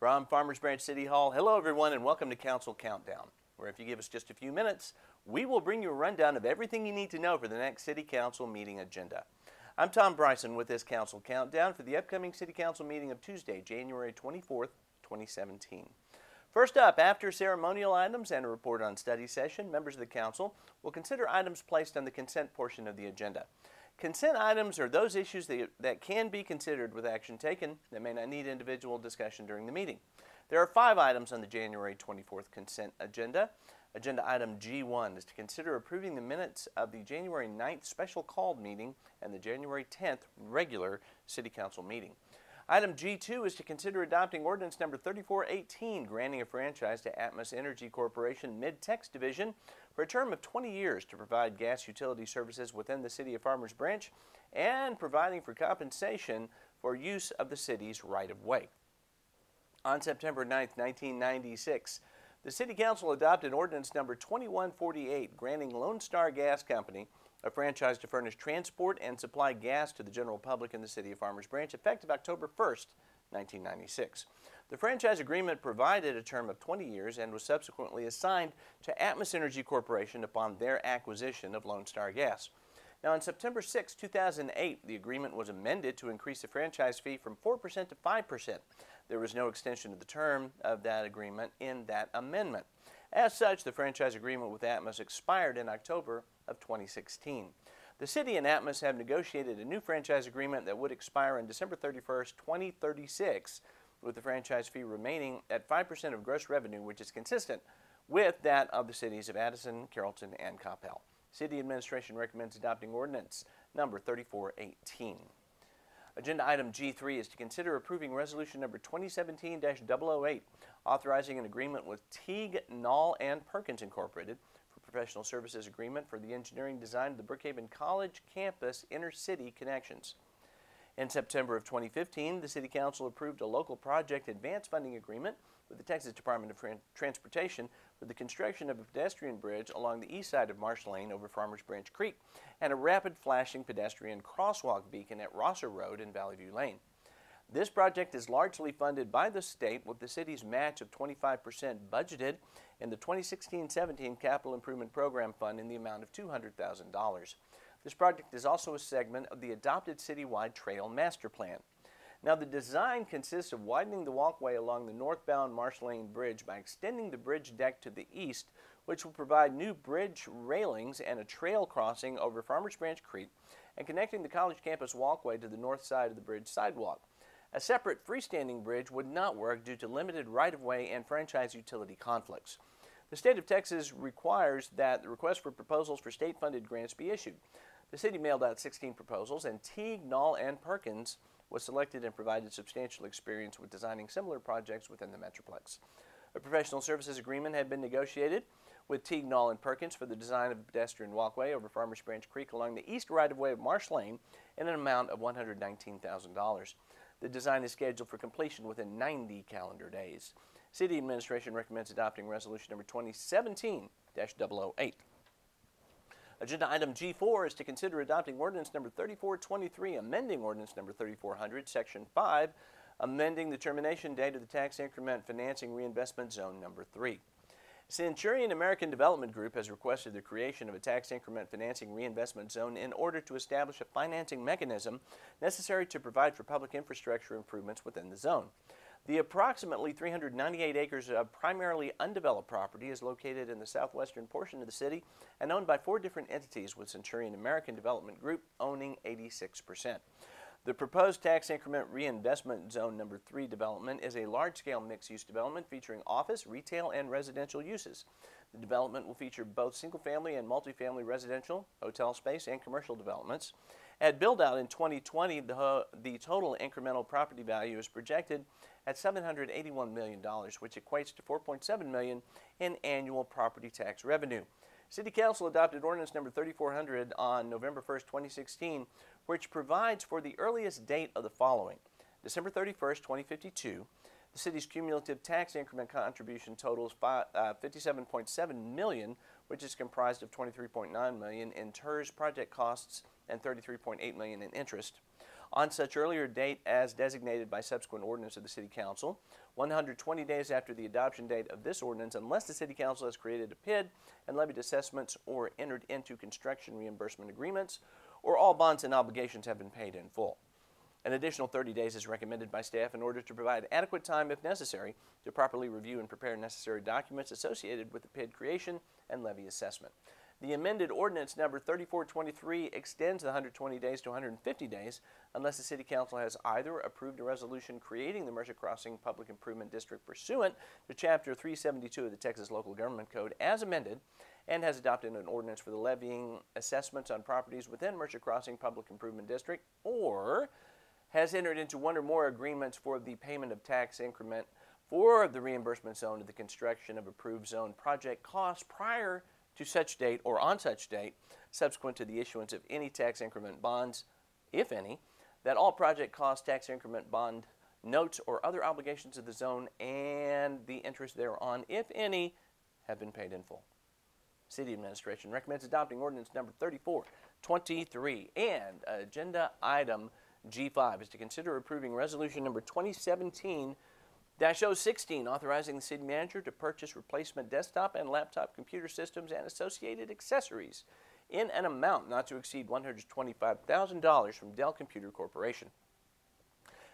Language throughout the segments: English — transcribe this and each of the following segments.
From Farmers Branch City Hall, hello everyone and welcome to Council Countdown, where if you give us just a few minutes, we will bring you a rundown of everything you need to know for the next City Council meeting agenda. I'm Tom Bryson with this Council Countdown for the upcoming City Council meeting of Tuesday, January 24th, 2017. First up, after ceremonial items and a report on study session, members of the Council will consider items placed on the consent portion of the agenda. Consent items are those issues that can be considered with action taken that may not need individual discussion during the meeting. There are 5 items on the January 24th consent agenda. Agenda item G1 is to consider approving the minutes of the January 9th special called meeting and the January 10th regular City Council meeting. Item G2 is to consider adopting Ordinance number 3418, granting a franchise to Atmos Energy Corporation Mid-Tex Division for a term of 20 years to provide gas utility services within the City of Farmers Branch and providing for compensation for use of the city's right-of-way. On September 9, 1996, the City Council adopted Ordinance number 2148, granting Lone Star Gas Company a franchise to furnish transport and supply gas to the general public in the City of Farmers Branch, effective October 1st, 1996. The franchise agreement provided a term of 20 years and was subsequently assigned to Atmos Energy Corporation upon their acquisition of Lone Star Gas. Now, on September 6, 2008, the agreement was amended to increase the franchise fee from 4% to 5%. There was no extension of the term of that agreement in that amendment. As such, the franchise agreement with Atmos expired in October of 2016. The City and Atmos have negotiated a new franchise agreement that would expire on December 31st, 2036, with the franchise fee remaining at 5% of gross revenue, which is consistent with that of the cities of Addison, Carrollton, and Coppell. City Administration recommends adopting Ordinance number 3418. Agenda item G3 is to consider approving Resolution number 2017-008, authorizing an agreement with Teague, Knoll, and Perkins Incorporated for professional services agreement for the engineering design of the Brookhaven College campus inner-city connections. In September of 2015, the City Council approved a local project advance funding agreement with the Texas Department of Transportation for the construction of a pedestrian bridge along the east side of Marsh Lane over Farmers Branch Creek and a rapid flashing pedestrian crosswalk beacon at Rosser Road and Valley View Lane. This project is largely funded by the state, with the city's match of 25% budgeted in the 2016-17 Capital Improvement Program Fund in the amount of $200,000. This project is also a segment of the adopted citywide trail master plan. Now, the design consists of widening the walkway along the northbound Marsh Lane Bridge by extending the bridge deck to the east, which will provide new bridge railings and a trail crossing over Farmers Branch Creek, and connecting the college campus walkway to the north side of the bridge sidewalk. A separate freestanding bridge would not work due to limited right-of-way and franchise utility conflicts. The state of Texas requires that the request for proposals for state-funded grants be issued. The city mailed out 16 proposals, and Teague, Knoll, and Perkins was selected and provided substantial experience with designing similar projects within the Metroplex. A professional services agreement had been negotiated with Teague, Knoll, and Perkins for the design of a pedestrian walkway over Farmers Branch Creek along the east right-of-way of Marsh Lane in an amount of $119,000. The design is scheduled for completion within 90 calendar days. City Administration recommends adopting Resolution number 2017-008. Agenda item G4 is to consider adopting Ordinance number 3423, amending Ordinance number 3400, Section 5, amending the termination date of the Tax Increment Financing Reinvestment Zone number 3. Centurion American Development Group has requested the creation of a tax increment financing reinvestment zone in order to establish a financing mechanism necessary to provide for public infrastructure improvements within the zone. The approximately 398 acres of primarily undeveloped property is located in the southwestern portion of the city and owned by 4 different entities, with Centurion American Development Group owning 86%. The proposed tax increment reinvestment zone number 3 development is a large-scale mixed-use development featuring office, retail, and residential uses. The development will feature both single-family and multifamily residential, hotel space, and commercial developments. At build-out in 2020, the total incremental property value is projected at $781 million, which equates to $4.7 million in annual property tax revenue. City Council adopted Ordinance number 3400 on November 1st, 2016, which provides for the earliest date of the following: December 31st, 2052. The city's cumulative tax increment contribution totals $57.7 million, which is comprised of $23.9 million in TERS project costs and $33.8 million in interest. On such earlier date as designated by subsequent ordinance of the City Council, 120 days after the adoption date of this ordinance unless the City Council has created a PID and levied assessments or entered into construction reimbursement agreements, or all bonds and obligations have been paid in full. An additional 30 days is recommended by staff in order to provide adequate time, if necessary, to properly review and prepare necessary documents associated with the PID creation and levy assessment. The amended ordinance number 3423 extends the 120 days to 150 days unless the City Council has either approved a resolution creating the Mercer Crossing Public Improvement District pursuant to Chapter 372 of the Texas Local Government Code as amended and has adopted an ordinance for the levying assessments on properties within Mercer Crossing Public Improvement District, or has entered into one or more agreements for the payment of tax increment for the reimbursement zone of the construction of approved zone project costs prior to such date or on such date, subsequent to the issuance of any tax increment bonds, if any, that all project cost tax increment bond notes or other obligations of the zone and the interest thereon, if any, have been paid in full. City Administration recommends adopting ordinance number 3423. And agenda item G5 is to consider approving resolution number 2017-016, authorizing the city manager to purchase replacement desktop and laptop computer systems and associated accessories in an amount not to exceed $125,000 from Dell Computer Corporation.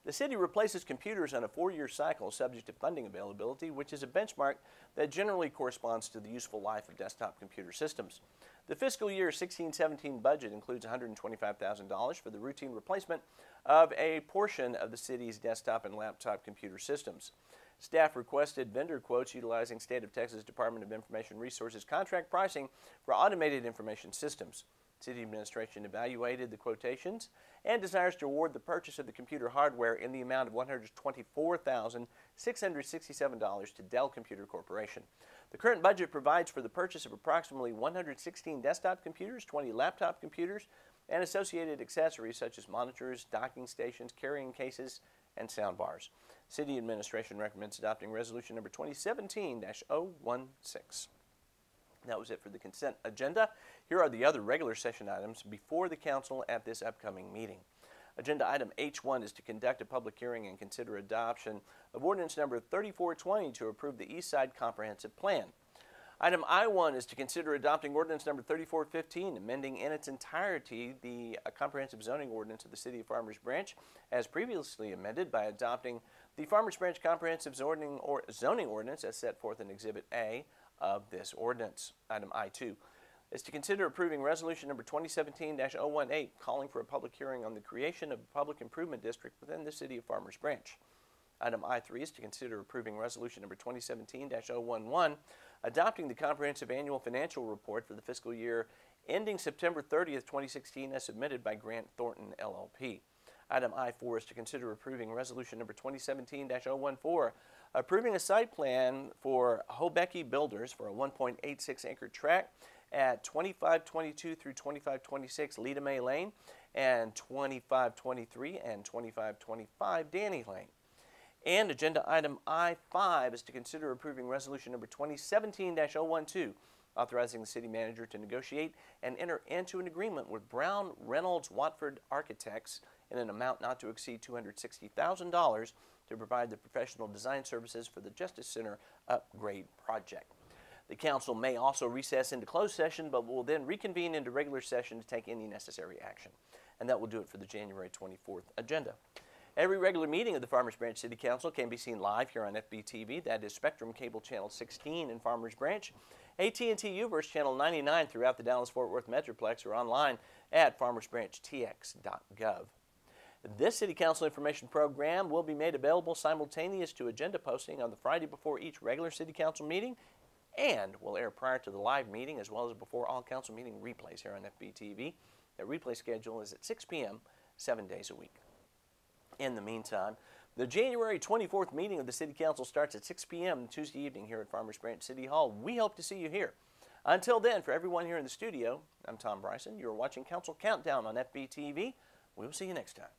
The city replaces computers on a 4-year cycle subject to funding availability, which is a benchmark that generally corresponds to the useful life of desktop computer systems. The fiscal year 16-17 budget includes $125,000 for the routine replacement of a portion of the city's desktop and laptop computer systems. Staff requested vendor quotes utilizing State of Texas Department of Information Resources contract pricing for automated information systems. City Administration evaluated the quotations and desires to award the purchase of the computer hardware in the amount of $124,667 to Dell Computer Corporation. The current budget provides for the purchase of approximately 116 desktop computers, 20 laptop computers, and associated accessories such as monitors, docking stations, carrying cases, and sound bars. City Administration recommends adopting resolution number 2017-016. That was it for the consent agenda. Here are the other regular session items before the council at this upcoming meeting. Agenda item H1 is to conduct a public hearing and consider adoption of ordinance number 3420 to approve the East Side Comprehensive Plan. Item I1 is to consider adopting ordinance number 3415, amending in its entirety the comprehensive zoning ordinance of the City of Farmers Branch as previously amended by adopting the Farmers Branch Comprehensive Zoning Ordinance as set forth in Exhibit A of this ordinance. Item I2 is to consider approving resolution number 2017-018, calling for a public hearing on the creation of a public improvement district within the City of Farmers Branch. Item I3 is to consider approving resolution number 2017-011, adopting the comprehensive annual financial report for the fiscal year ending September 30th, 2016 as submitted by Grant Thornton LLP. Item I4 is to consider approving resolution number 2017-014, approving a site plan for Hobecky Builders for a 1.86 acre tract at 2522 through 2526 Leda May Lane and 2523 and 2525 Danny Lane. And agenda item I5 is to consider approving resolution number 2017-012, authorizing the city manager to negotiate and enter into an agreement with Brown Reynolds Watford Architects in an amount not to exceed $260,000 to provide the professional design services for the Justice Center upgrade project. The council may also recess into closed session, but will then reconvene into regular session to take any necessary action. And that will do it for the January 24th agenda. Every regular meeting of the Farmers Branch City Council can be seen live here on Fbtv. That is Spectrum Cable Channel 16 in Farmers Branch, AT&T Uverse Channel 99 throughout the Dallas-Fort Worth Metroplex, or online at farmersbranchtx.gov. This City Council information program will be made available simultaneous to agenda posting on the Friday before each regular City Council meeting, and will air prior to the live meeting as well as before all council meeting replays here on Fbtv. The replay schedule is at 6 p.m. 7 days a week. In the meantime, the January 24th meeting of the City Council starts at 6 p.m. Tuesday evening here at Farmers Branch City Hall. We hope to see you here. Until then, for everyone here in the studio, I'm Tom Bryson. You're watching Council Countdown on Fbtv. We'll see you next time.